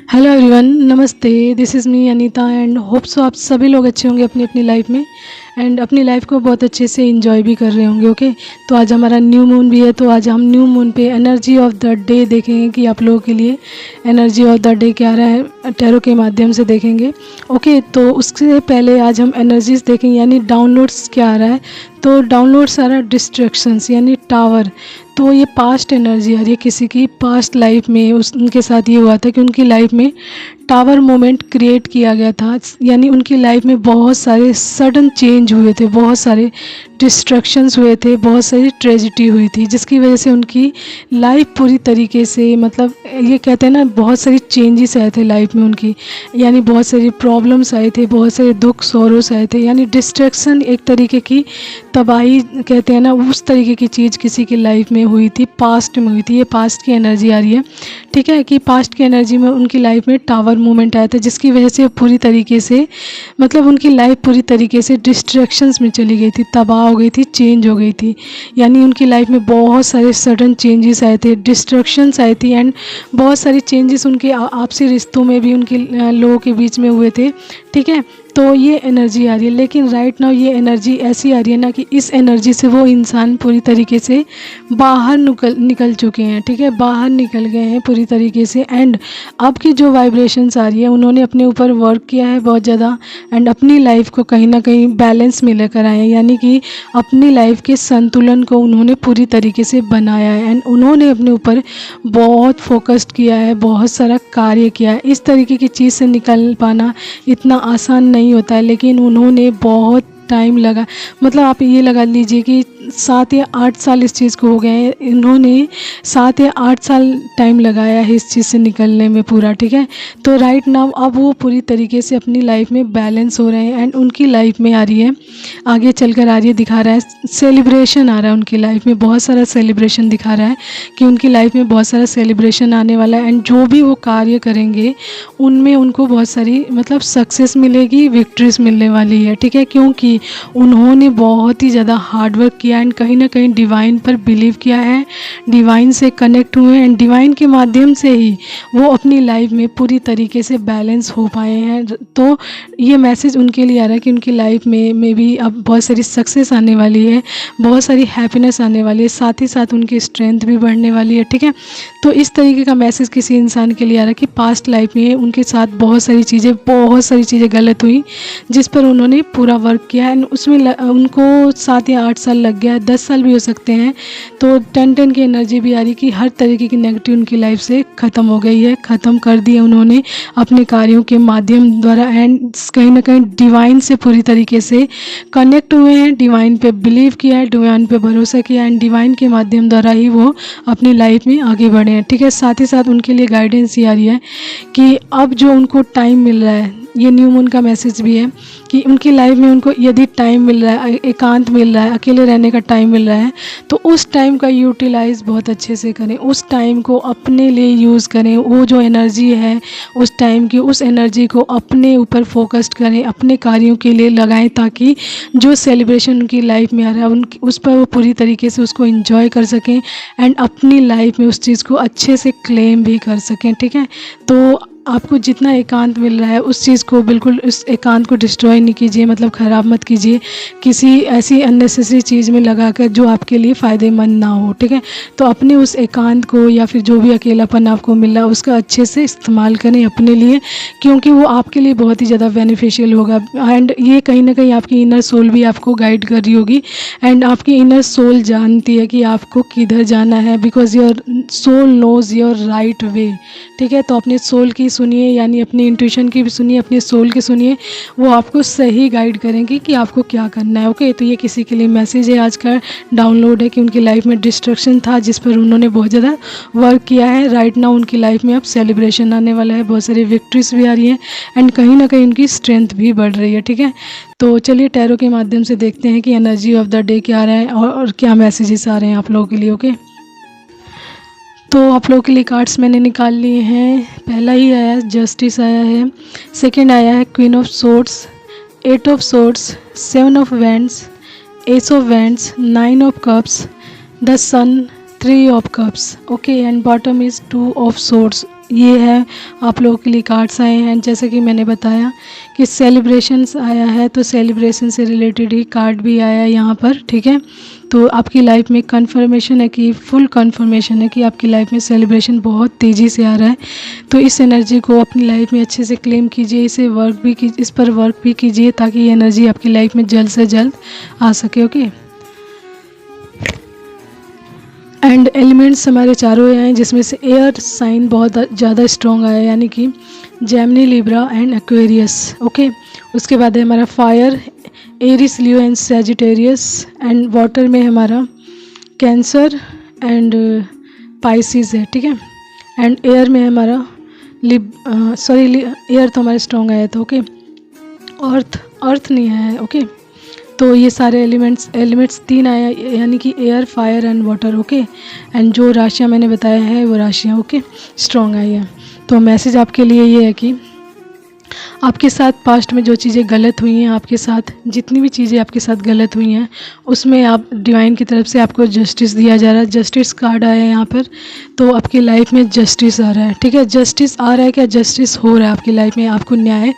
Hello everyone, नमस्ते। This is me Anita and hope so आप सभी लोग अच्छे होंगे अपनी अपनी लाइफ में एंड अपनी लाइफ को बहुत अच्छे से एंजॉय भी कर रहे होंगे। ओके, तो आज हमारा न्यू मून भी है, तो आज हम न्यू मून पे एनर्जी ऑफ द डे देखेंगे कि आप लोगों के लिए एनर्जी ऑफ द डे क्या रहा है, टैरो के माध्यम से देखेंगे। ओके, तो उससे पहले आज हम एनर्जीज देखेंगे, यानी डाउनलोड्स क्या आ रहा है। तो डाउनलोड्स आ रहा है डिस्ट्रैक्शंस यानी टावर। तो ये पास्ट एनर्जी आ रही है किसी की पास्ट लाइफ में, उनके साथ ये हुआ था कि उनकी लाइफ में टावर मोमेंट क्रिएट किया गया था, यानी उनकी लाइफ में बहुत सारे सडन चेंज हुए थे, बहुत सारे डिस्ट्रक्शंस हुए थे, बहुत सारी ट्रेजिडी हुई थी, जिसकी वजह से उनकी लाइफ पूरी तरीके से, मतलब ये कहते हैं ना, बहुत सारी चेंजेस आए थे लाइफ में उनकी, यानी बहुत सारी प्रॉब्लम्स आए थे, बहुत सारे दुख सौरोस आए थे, यानी डिस्ट्रैक्शन एक तरीके की तबाही कहते हैं ना, उस तरीके की चीज़ किसी की लाइफ में हुई थी, पास्ट में हुई थी। ये पास्ट की एनर्जी आ रही है, ठीक है, कि पास्ट की एनर्जी में उनकी लाइफ में टावर मूवमेंट आया था, जिसकी वजह से पूरी तरीके से, मतलब उनकी लाइफ पूरी तरीके से डिस्ट्रैक्शंस में चली गई थी, तबाह हो गई थी, चेंज हो गई थी। यानी उनकी लाइफ में बहुत सारे सडन चेंजेस आए थे, डिस्ट्रक्शंस आई थी एंड बहुत सारी चेंजेस उनके आपसी रिश्तों में भी उनके लोगों के बीच में हुए थे, ठीक है। तो ये एनर्जी आ रही है, लेकिन राइट नाउ ये एनर्जी ऐसी आ रही है ना कि इस एनर्जी से वो इंसान पूरी तरीके से बाहर निकल चुके हैं, ठीक है, बाहर निकल गए हैं पूरी तरीके से। एंड अब की जो वाइब्रेशंस आ रही है, उन्होंने अपने ऊपर वर्क किया है बहुत ज़्यादा एंड अपनी लाइफ को कहीं ना कहीं बैलेंस में लेकर आए हैं, यानी कि अपनी लाइफ के संतुलन को उन्होंने पूरी तरीके से बनाया है एंड उन्होंने अपने ऊपर बहुत फोकस्ड किया है, बहुत सारा कार्य किया है। इस तरीके की चीज़ से निकल पाना इतना आसान नहीं होता है, लेकिन उन्होंने बहुत टाइम लगा, मतलब आप ये लगा लीजिए कि 7 या 8 साल इस चीज़ को हो गए हैं, इन्होंने 7 या 8 साल टाइम लगाया है इस चीज़ से निकलने में पूरा, ठीक है। तो राइट नाउ अब वो पूरी तरीके से अपनी लाइफ में बैलेंस हो रहे हैं एंड उनकी लाइफ में आ रही है, आगे चलकर आ रही है, दिखा रहा है सेलिब्रेशन आ रहा है उनकी लाइफ में, बहुत सारा सेलिब्रेशन दिखा रहा है कि उनकी लाइफ में बहुत सारा सेलिब्रेशन आने वाला है एंड जो भी वो कार्य करेंगे उनमें उनको बहुत सारी, मतलब सक्सेस मिलेगी, विक्ट्रीज मिलने वाली है, ठीक है, क्योंकि उन्होंने बहुत ही ज़्यादा हार्डवर्क किया एंड कहीं ना कहीं डिवाइन पर बिलीव किया है, डिवाइन से कनेक्ट हुए एंड डिवाइन के माध्यम से ही वो अपनी लाइफ में पूरी तरीके से बैलेंस हो पाए हैं। तो ये मैसेज उनके लिए आ रहा है कि उनकी लाइफ में भी अब बहुत सारी सक्सेस आने वाली है, बहुत सारी हैप्पीनेस आने वाली है, साथ ही साथ उनकी स्ट्रेंथ भी बढ़ने वाली है, ठीक है। तो इस तरीके का मैसेज किसी इंसान के लिए आ रहा है कि पास्ट लाइफ में उनके साथ बहुत सारी चीज़ें गलत हुई, जिस पर उन्होंने पूरा वर्क किया एंड उसमें उनको 7 या 8 साल लग गया, 10 साल भी हो सकते हैं। तो 10-10 की एनर्जी भी आ रही कि हर तरीके की नेगेटिव उनकी लाइफ से ख़त्म हो गई है, ख़त्म कर दी है उन्होंने अपने कार्यों के माध्यम द्वारा एंड कहीं ना कहीं डिवाइन से पूरी तरीके से कनेक्ट हुए हैं, डिवाइन पे बिलीव किया है, डिवाइन पे भरोसा किया एंड डिवाइन के माध्यम द्वारा ही वो अपनी लाइफ में आगे बढ़े हैं, ठीक है। साथ ही साथ उनके लिए गाइडेंस ये आ रही है कि अब जो उनको टाइम मिल रहा है, ये न्यू मून का मैसेज भी है कि उनकी लाइफ में उनको यदि टाइम मिल रहा है, एकांत मिल रहा है, अकेले रहने का टाइम मिल रहा है, तो उस टाइम का यूटिलाइज़ बहुत अच्छे से करें, उस टाइम को अपने लिए यूज़ करें। वो जो एनर्जी है उस टाइम की, उस एनर्जी को अपने ऊपर फोकस्ड करें, अपने कार्यों के लिए लगाएं, ताकि जो सेलिब्रेशन उनकी लाइफ में आ रहा है उस पर वो पूरी तरीके से उसको एंजॉय कर सकें एंड अपनी लाइफ में उस चीज़ को अच्छे से क्लेम भी कर सकें, ठीक है। तो आपको जितना एकांत मिल रहा है उस चीज़ को बिल्कुल, उस एकांत को डिस्ट्रॉय नहीं कीजिए, मतलब ख़राब मत कीजिए किसी ऐसी अननेसेसरी चीज़ में लगाकर जो आपके लिए फ़ायदेमंद ना हो, ठीक है। तो अपने उस एकांत को या फिर जो भी अकेलापन आपको मिल रहा है उसका अच्छे से इस्तेमाल करें अपने लिए, क्योंकि वो आपके लिए बहुत ही ज़्यादा बेनिफिशियल होगा एंड ये कहीं ना कहीं आपकी इनर सोल भी आपको गाइड कर रही होगी एंड आपकी इनर सोल जानती है कि आपको किधर जाना है, because your soul knows your right way, ठीक है। तो अपने सोल की सुनिए, यानी अपनी इंट्यूशन की भी सुनिए, अपने सोल की सुनिए, वो आपको सही गाइड करेंगे कि आपको क्या करना है। ओके, तो ये किसी के लिए मैसेज है आज का डाउनलोड है कि उनकी लाइफ में डिस्ट्रक्शन था जिस पर उन्होंने बहुत ज़्यादा वर्क किया है। राइट नाउ उनकी लाइफ में अब सेलिब्रेशन आने वाला है, बहुत सारी विक्ट्रीज भी आ रही हैं एंड कहीं ना कहीं उनकी स्ट्रेंथ भी बढ़ रही है, ठीक है। तो चलिए टैरो के माध्यम से देखते हैं कि एनर्जी ऑफ द डे क्या आ रहा है और क्या मैसेजेस आ रहे हैं आप लोगों के लिए। ओके, तो आप लोगों के लिए कार्ड्स मैंने निकाल लिए हैं। पहला ही आया है जस्टिस आया है, सेकंड आया है queen of swords, 8 of swords, 7 of wands, ace of wands, 9 of cups, the sun, 3 of cups. Okay, and bottom is 2 of swords. ये है आप लोगों के लिए कार्ड्स आए हैं। जैसे कि मैंने बताया कि सेलिब्रेशंस आया है, तो सेलिब्रेशन से रिलेटेड ही कार्ड भी आया है यहाँ पर, ठीक है। तो आपकी लाइफ में कंफर्मेशन है कि फुल कंफर्मेशन है कि आपकी लाइफ में सेलिब्रेशन बहुत तेज़ी से आ रहा है। तो इस एनर्जी को अपनी लाइफ में अच्छे से क्लेम कीजिए, इस पर वर्क भी कीजिए ताकि ये एनर्जी आपकी लाइफ में जल्द से जल्द आ सके। ओके, एंड एलिमेंट्स हमारे चारों आए हैं, जिसमें से एयर साइन बहुत ज़्यादा स्ट्रॉन्ग आया है, यानी कि Gemini, Libra and Aquarius. Okay, उसके बाद है हमारा fire, Aries, Leo and Sagittarius. And water में हमारा कैंसर एंड पाइसिस है, ठीक है। एंड एयर में हमारा एयर तो हमारा स्ट्रॉन्ग आया था। ओके, अर्थ नहीं आया है। ओके, तो ये सारे एलिमेंट्स 3 आए हैं, यानी कि air, fire and water. Okay, and जो राशियाँ मैंने बताया है वो राशियाँ ओके स्ट्रॉन्ग आई है। तो मैसेज आपके लिए ये है कि आपके साथ पास्ट में जो चीज़ें गलत हुई हैं, आपके साथ जितनी भी चीज़ें आपके साथ गलत हुई हैं, उसमें आप डिवाइन की तरफ से आपको जस्टिस दिया जा रहा है। जस्टिस कार्ड आया है यहाँ पर, तो आपकी लाइफ में जस्टिस आ रहा है, ठीक है। जस्टिस आ रहा है क्या, जस्टिस हो रहा है आपकी लाइफ में, आपको न्याय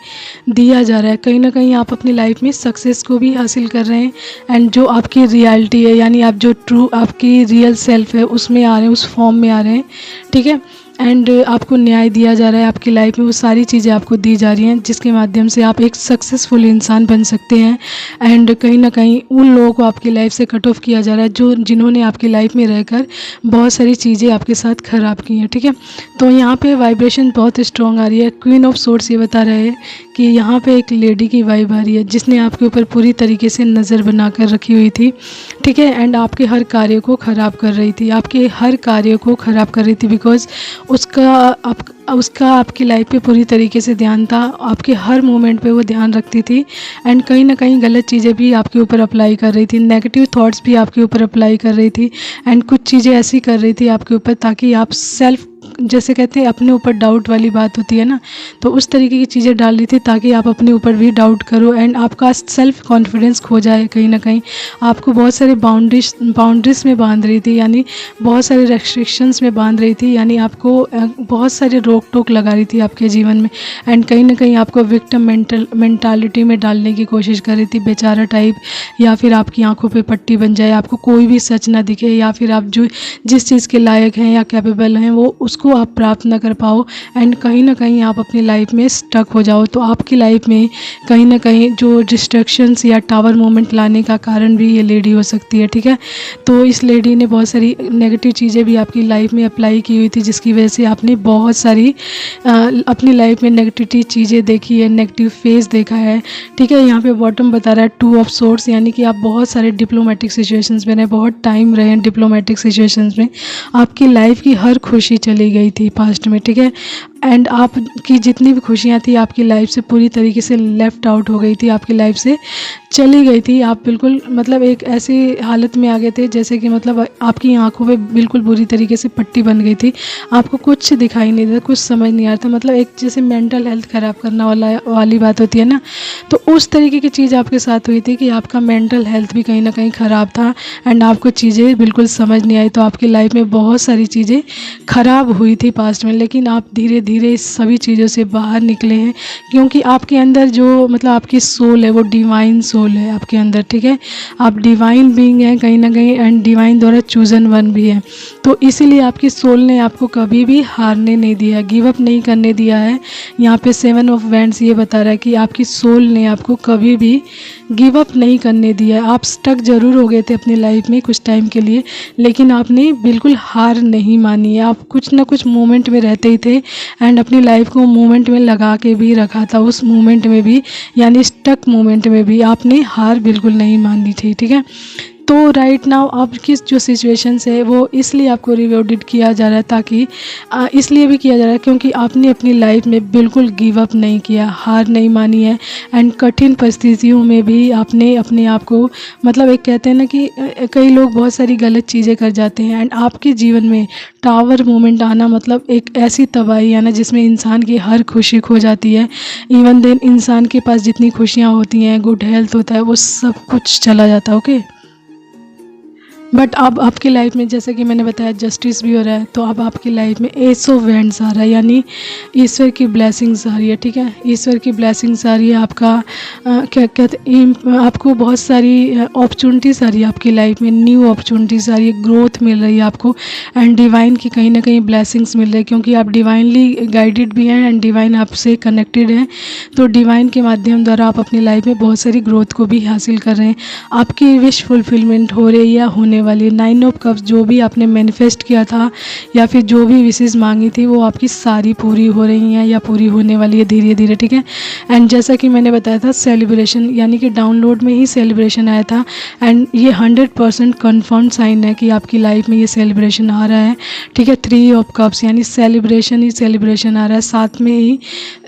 दिया जा रहा है। कहीं ना कहीं आप अपनी लाइफ में सक्सेस को भी हासिल कर रहे हैं, एंड जो आपकी रियलिटी है, यानी आप जो ट्रू आपकी रियल सेल्फ है उसमें आ रहे हैं, उस फॉर्म में आ रहे हैं, ठीक है। एंड आपको न्याय दिया जा रहा है आपकी लाइफ में, वो सारी चीज़ें आपको दी जा रही हैं जिसके माध्यम से आप एक सक्सेसफुल इंसान बन सकते हैं। एंड कहीं ना कहीं उन लोगों को आपकी लाइफ से कट ऑफ किया जा रहा है जिन्होंने आपकी लाइफ में रहकर बहुत सारी चीज़ें आपके साथ ख़राब की हैं, ठीक है। तो यहाँ पे वाइब्रेशन बहुत स्ट्रॉन्ग आ रही है। क्वीन ऑफ सोर्ड्स ये बता रहे हैं कि यहाँ पे एक लेडी की वाइब आ रही है जिसने आपके ऊपर पूरी तरीके से नज़र बना कर रखी हुई थी, ठीक है। एंड आपके हर कार्य को ख़राब कर रही थी, आपके हर कार्य को ख़राब कर रही थी, बिकॉज उसका आपकी लाइफ पे पूरी तरीके से ध्यान था, आपके हर मोमेंट पे वो ध्यान रखती थी। एंड कहीं ना कहीं गलत चीज़ें भी आपके ऊपर अप्लाई कर रही थी, नेगेटिव थॉट्स भी आपके ऊपर अप्लाई कर रही थी। एंड कुछ चीज़ें ऐसी कर रही थी आपके ऊपर ताकि आप जैसे कहते हैं अपने ऊपर डाउट वाली बात होती है ना, तो उस तरीके की चीज़ें डाल रही थी ताकि आप अपने ऊपर भी डाउट करो एंड आपका सेल्फ कॉन्फिडेंस खो जाए। कहीं ना कहीं आपको बहुत सारे बाउंड्रीज में बांध रही थी, यानी बहुत सारे रेस्ट्रिक्शंस में बांध रही थी, यानी आपको बहुत सारे रोक टोक लगा रही थी आपके जीवन में। एंड कहीं ना कहीं आपको विक्टिम मेंटालिटी में डालने की कोशिश कर रही थी, बेचारा टाइप, या फिर आपकी आंखों पे पट्टी बन जाए, आपको कोई भी सच ना दिखे, या फिर आप जिस चीज़ के लायक हैं या कैपेबल हैं वो उसको आप प्राप्त ना कर पाओ। एंड कहीं ना कहीं आप अपनी लाइफ में स्टक हो जाओ। तो आपकी लाइफ में कहीं ना कहीं जो डिस्ट्रैक्शंस या टावर मोमेंट लाने का कारण भी ये लेडी हो सकती है, ठीक है। तो इस लेडी ने बहुत सारी नेगेटिव चीज़ें भी आपकी लाइफ में अप्लाई की हुई थी, जिसकी वजह से आपने बहुत सारी अपनी लाइफ में नेगेटिव चीज़ें देखी है, नेगेटिव फेस देखा है, ठीक है। यहाँ पे बॉटम बता रहा है 2 ऑफ सोर्ड्स, यानी कि आप बहुत सारे डिप्लोमेटिक सिचुएशंस में रहे, बहुत टाइम रहे हैं डिप्लोमेटिक सिचुएशंस में, आपकी लाइफ की हर खुशी चली गई थी पास्ट में, ठीक है। एंड आपकी जितनी भी खुशियाँ थी आपकी लाइफ से पूरी तरीके से लेफ़्ट आउट हो गई थी, आपकी लाइफ से चली गई थी। आप बिल्कुल मतलब एक ऐसी हालत में आ गए थे जैसे कि मतलब आपकी आंखों पे बिल्कुल बुरी तरीके से पट्टी बन गई थी, आपको कुछ दिखाई नहीं देता, कुछ समझ नहीं आ रहा था, मतलब एक जैसे मेंटल हेल्थ ख़राब करना वाली बात होती है ना, तो उस तरीके की चीज़ आपके साथ हुई थी कि आपका मेंटल हेल्थ भी कहीं ना कहीं ख़राब था एंड आपको चीज़ें बिल्कुल समझ नहीं आई। तो आपकी लाइफ में बहुत सारी चीज़ें ख़राब हुई थी पास्ट में, लेकिन आप धीरे धीरे इस सभी चीज़ों से बाहर निकले हैं, क्योंकि आपके अंदर जो मतलब आपकी सोल है वो डिवाइन सोल है आपके अंदर, ठीक है। आप डिवाइन बीइंग हैं कहीं ना कहीं, एंड डिवाइन द्वारा चूजन वन भी है। तो इसीलिए आपकी सोल ने आपको कभी भी हारने नहीं दिया, गिव अप नहीं करने दिया है। यहाँ पे 7 ऑफ वैंड्स ये बता रहा है कि आपकी सोल ने आपको कभी भी गिव अप नहीं करने दिया है। आप स्टक ज़रूर हो गए थे अपनी लाइफ में कुछ टाइम के लिए, लेकिन आपने बिल्कुल हार नहीं मानी है। आप कुछ ना कुछ मोमेंट में रहते ही थे एंड अपनी लाइफ को मोमेंट में लगा के भी रखा था, उस मोमेंट में भी यानी स्टक मोमेंट में भी आपने हार बिल्कुल नहीं मानी थी, ठीक है। तो राइट नाउ आपकी जो सिचुएशंस है वो इसलिए आपको रिवॉर्डेड किया जा रहा है, ताकि इसलिए भी किया जा रहा है क्योंकि आपने अपनी लाइफ में बिल्कुल गिव अप नहीं किया, हार नहीं मानी है। एंड कठिन परिस्थितियों में भी आपने अपने आप को मतलब एक कहते हैं ना कि कई लोग बहुत सारी गलत चीज़ें कर जाते हैं एंड आपके जीवन में टावर मोमेंट आना मतलब एक ऐसी तबाही है ना जिसमें इंसान की हर खुशी खो जाती है। इवन देन इंसान के पास जितनी खुशियाँ होती हैं, गुड हेल्थ होता है, वो सब कुछ चला जाता है, ओके। बट अब आपकी लाइफ में जैसे कि मैंने बताया जस्टिस भी हो रहा है, तो अब आपकी लाइफ में एस ऑफ वैंड्स आ रहा है, यानी ईश्वर की ब्लेसिंग्स आ रही है। ठीक है, ईश्वर की ब्लेसिंग्स आ रही है। आपका क्या कहते हैं, आपको बहुत सारी अपॉर्चुनिटीज़ आ रही है आपकी लाइफ में, न्यू अपॉर्चुनिटीज़ आ रही है, ग्रोथ मिल रही है आपको, एंड डिवाइन की कहीं ना कहीं ब्लेसिंग्स मिल रही है, क्योंकि आप डिवाइनली गाइडेड भी हैं एंड डिवाइन आपसे कनेक्टेड है। तो डिवाइन के माध्यम द्वारा आप अपनी लाइफ में बहुत सारी ग्रोथ को भी हासिल कर रहे हैं। आपकी विश फुलफिलमेंट हो रही है या होने वाली। 9 ऑफ कप्स, जो भी आपने मैनिफेस्ट किया था या फिर जो भी विशेष मांगी थी, वो आपकी सारी पूरी हो रही हैं या पूरी होने वाली है धीरे धीरे। ठीक है, एंड जैसा कि मैंने बताया था सेलिब्रेशन, यानी कि डाउनलोड में ही सेलिब्रेशन आया था, एंड ये 100% कन्फर्म साइन है कि आपकी लाइफ में ये सेलिब्रेशन आ रहा है। ठीक है, 3 ऑफ कप्स यानी सेलिब्रेशन ही सेलिब्रेशन आ रहा है। साथ में ही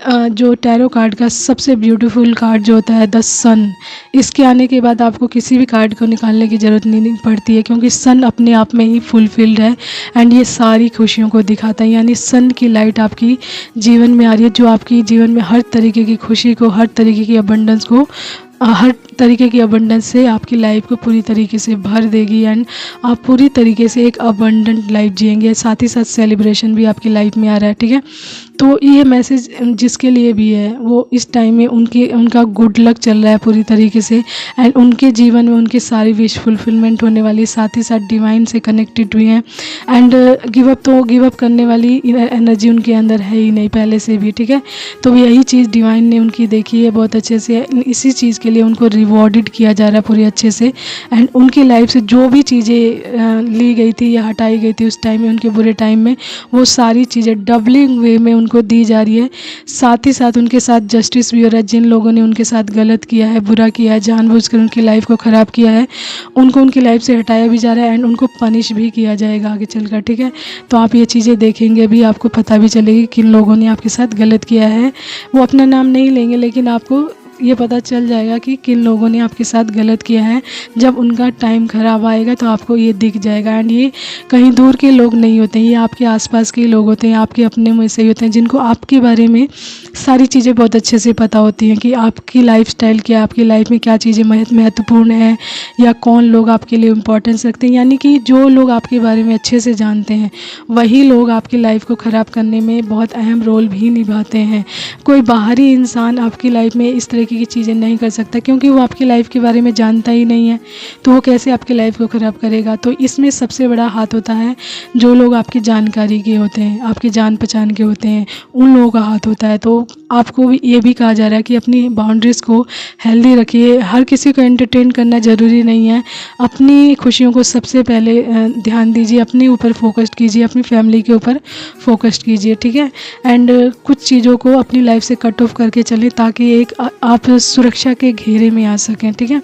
जो टैरो कार्ड का सबसे ब्यूटीफुल कार्ड जो होता है द सन, इसके आने के बाद आपको किसी भी कार्ड को निकालने की ज़रूरत नहीं पड़ती है, क्योंकि सन अपने आप में ही फुलफिल्ड है एंड ये सारी खुशियों को दिखाता है। यानी सन की लाइट आपकी जीवन में आ रही है, जो आपकी जीवन में हर तरीके की खुशी को, हर तरीके की अबंडेंस को, हर तरीके की अबंडेंस से आपकी लाइफ को पूरी तरीके से भर देगी, एंड आप पूरी तरीके से एक अबंडेंट लाइफ जिएंगे। साथ ही साथ सेलिब्रेशन भी आपकी लाइफ में आ रहा है। ठीक है, तो ये मैसेज जिसके लिए भी है वो इस टाइम में उनका गुड लक चल रहा है पूरी तरीके से, एंड उनके जीवन में उनकी सारी विश फुलफिलमेंट होने वाली, साथ ही साथ डिवाइन से कनेक्टेड हुए हैं। एंड गिव अप करने वाली एनर्जी उनके अंदर है ही नहीं पहले से भी। ठीक है, तो यही चीज़ डिवाइन ने उनकी देखी है बहुत अच्छे से, इसी चीज़ के लिए उनको रिवॉर्डेड किया जा रहा है पूरे अच्छे से। एंड उनकी लाइफ से जो भी चीज़ें ली गई थी या हटाई गई थी उस टाइम में, उनके बुरे टाइम में, वो सारी चीज़ें डबलिंग वे में उनको दी जा रही है। साथ ही साथ उनके साथ जस्टिस भी हो रहा है। जिन लोगों ने उनके साथ गलत किया है, बुरा किया है, जानबूझकर उनकी लाइफ को ख़राब किया है, उनको उनकी लाइफ से हटाया भी जा रहा है एंड उनको पनिश भी किया जाएगा आगे चलकर। ठीक है, तो आप ये चीज़ें देखेंगे भी, आपको पता भी चलेगी किन लोगों ने आपके साथ गलत किया है। वो अपना नाम नहीं लेंगे, लेकिन आपको ये पता चल जाएगा कि किन लोगों ने आपके साथ गलत किया है। जब उनका टाइम ख़राब आएगा तो आपको ये दिख जाएगा। एंड ये कहीं दूर के लोग नहीं होते हैं, ये आपके आसपास के लोग होते हैं, आपके अपने में से ही होते हैं, जिनको आपके बारे में सारी चीज़ें बहुत अच्छे से पता होती हैं कि आपकी लाइफस्टाइल क्या है, आपकी लाइफ में क्या चीज़ें महत्वपूर्ण है, या कौन लोग आपके लिए इम्पोर्टेंस रखते हैं। यानी कि जो लोग आपके बारे में अच्छे से जानते हैं, वही लोग आपकी लाइफ को ख़राब करने में बहुत अहम रोल भी निभाते हैं। कोई बाहरी इंसान आपकी लाइफ में इस तरह की चीज़ें नहीं कर सकता, क्योंकि वो आपकी लाइफ के बारे में जानता ही नहीं है, तो वो कैसे आपकी लाइफ को ख़राब करेगा। तो इसमें सबसे बड़ा हाथ होता है जो लोग आपकी जानकारी के होते हैं, आपकी जान पहचान के होते हैं, उन लोगों का हाथ होता है। तो आपको भी ये भी कहा जा रहा है कि अपनी बाउंड्रीज़ को हेल्दी रखिए। हर किसी को एंटरटेन करना ज़रूरी नहीं है, अपनी खुशियों को सबसे पहले ध्यान दीजिए, अपने ऊपर फोकस्ड कीजिए, अपनी फैमिली के ऊपर फोकस्ड कीजिए। ठीक है, एंड कुछ चीज़ों को अपनी लाइफ से कट ऑफ करके चलें, ताकि एक आप सुरक्षा के घेरे में आ सकें। ठीक है,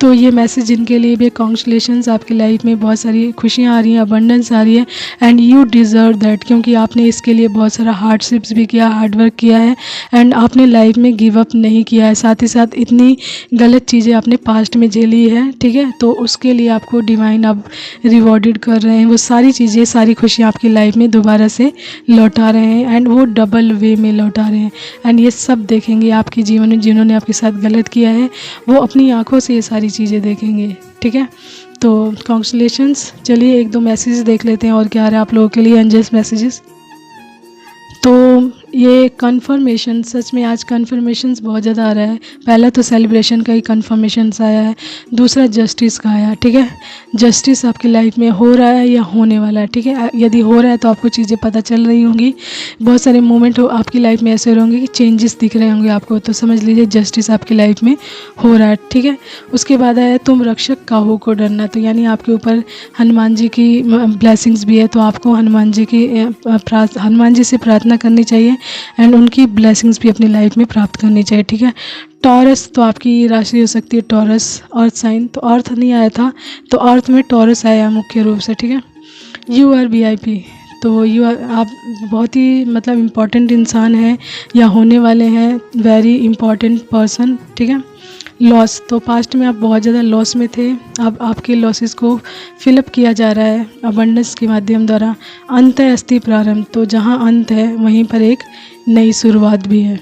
तो ये मैसेज जिनके लिए भी, कॉन्ग्रेचुलेशंस, आपकी लाइफ में बहुत सारी खुशियाँ आ रही हैं, अबंडेंस आ रही है, एंड यू डिज़र्व दैट, क्योंकि आपने इसके लिए बहुत सारा हार्डशिप्स भी किया, हार्डवर्क किया है, एंड आपने लाइफ में गिव अप नहीं किया है। साथ ही साथ इतनी गलत चीज़ें आपने पास्ट में झेली है। ठीक है, तो उसके लिए आपको डिवाइन अब रिवॉर्डेड कर रहे हैं, वो सारी चीज़ें, सारी खुशियाँ आपकी लाइफ में दोबारा से लौटा रहे हैं, एंड वो डबल वे में लौटा रहे हैं। एंड ये सब देखेंगे आपके जीवन में, जिन्होंने आपके साथ गलत किया है वो अपनी आंखों से ये सारी चीज़ें देखेंगे। ठीक है, तो कॉन्ग्रेचुलेशंस। चलिए 1-2 मैसेजेस देख लेते हैं और क्या आ रहा है आप लोगों के लिए, एंजल्स मैसेजेस। तो ये कन्फर्मेशन, सच में आज कन्फर्मेशंस बहुत ज़्यादा आ रहा है। पहला तो सेलिब्रेशन का ही कन्फर्मेशंस आया है, दूसरा जस्टिस का आया। ठीक है, जस्टिस आपकी लाइफ में हो रहा है या होने वाला है। ठीक है, यदि हो रहा है तो आपको चीज़ें पता चल रही होंगी, बहुत सारे मोमेंट आपकी लाइफ में ऐसे होंगे कि चेंजेस दिख रहे होंगे आपको, तो समझ लीजिए जस्टिस आपकी लाइफ में हो रहा है। ठीक है, उसके बाद आया तुम रक्षक काहू को डरना, तो यानी आपके ऊपर हनुमान जी की ब्लेसिंग्स भी है, तो आपको हनुमान जी से प्रार्थना करनी चाहिए, एंड उनकी ब्लेसिंग्स भी अपनी लाइफ में प्राप्त करनी चाहिए। ठीक है, टॉरस, तो आपकी राशि हो सकती है टॉरस, अर्थ साइन, तो अर्थ नहीं आया था तो अर्थ में टॉरस आया मुख्य रूप से। ठीक है, यू आर VIP, तो आप बहुत ही मतलब इम्पॉर्टेंट इंसान हैं या होने वाले हैं, वेरी इम्पॉर्टेंट पर्सन। ठीक है, लॉस, तो पास्ट में आप बहुत ज़्यादा लॉस में थे, अब आपके लॉसेस को फिलअप किया जा रहा है अबंडेंस के माध्यम द्वारा। अंत है अस्ति प्रारंभ, तो जहाँ अंत है वहीं पर एक नई शुरुआत भी है।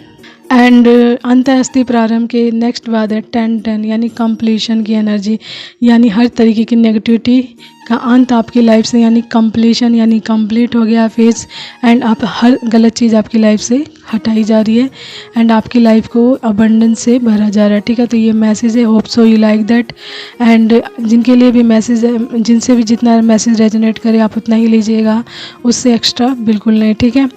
एंड अंत अस्ति प्रारंभ के नेक्स्ट बाद है 10-10 यानी कंप्लीशन की एनर्जी, यानी हर तरीके की नेगेटिविटी का अंत आपकी लाइफ से, यानी कंप्लीशन यानी कंप्लीट हो गया फेज। एंड आप हर गलत चीज़ आपकी लाइफ से हटाई जा रही है एंड आपकी लाइफ को अबंडेंस से भरा जा रहा है। ठीक है, तो ये मैसेज है, hope so you like that. And जिनके लिए भी मैसेज है, जिनसे भी जितना मैसेज रेजोनेट करे आप उतना ही लीजिएगा, उससे एक्स्ट्रा बिल्कुल नहीं। ठीक है,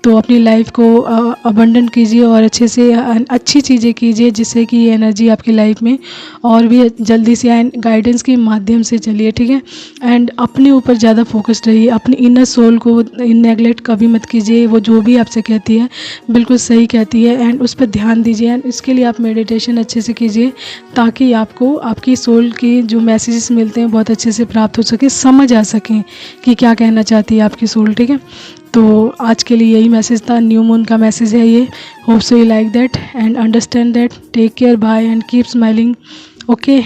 तो अपनी लाइफ को अबंडन कीजिए और अच्छे से अच्छी चीज़ें कीजिए, जिससे कि ये एनर्जी आपकी लाइफ में और भी जल्दी से आए। गाइडेंस के माध्यम से चलिए। ठीक है, एंड अपने ऊपर ज़्यादा फोकस्ड रहिए, अपनी इनर सोल को नेगलेक्ट कभी मत कीजिए। वो जो भी आपसे कहती है बिल्कुल सही कहती है एंड उस पर ध्यान दीजिए। एंड इसके लिए आप मेडिटेशन अच्छे से कीजिए, ताकि आपको आपकी सोल के जो मैसेजेस मिलते हैं बहुत अच्छे से प्राप्त हो सके, समझ आ सकें कि क्या कहना चाहती है आपकी सोल। ठीक है, तो आज के लिए यही मैसेज था, न्यू मून का मैसेज है ये। Hope so you like that and understand that. Take care, bye and keep smiling. Okay.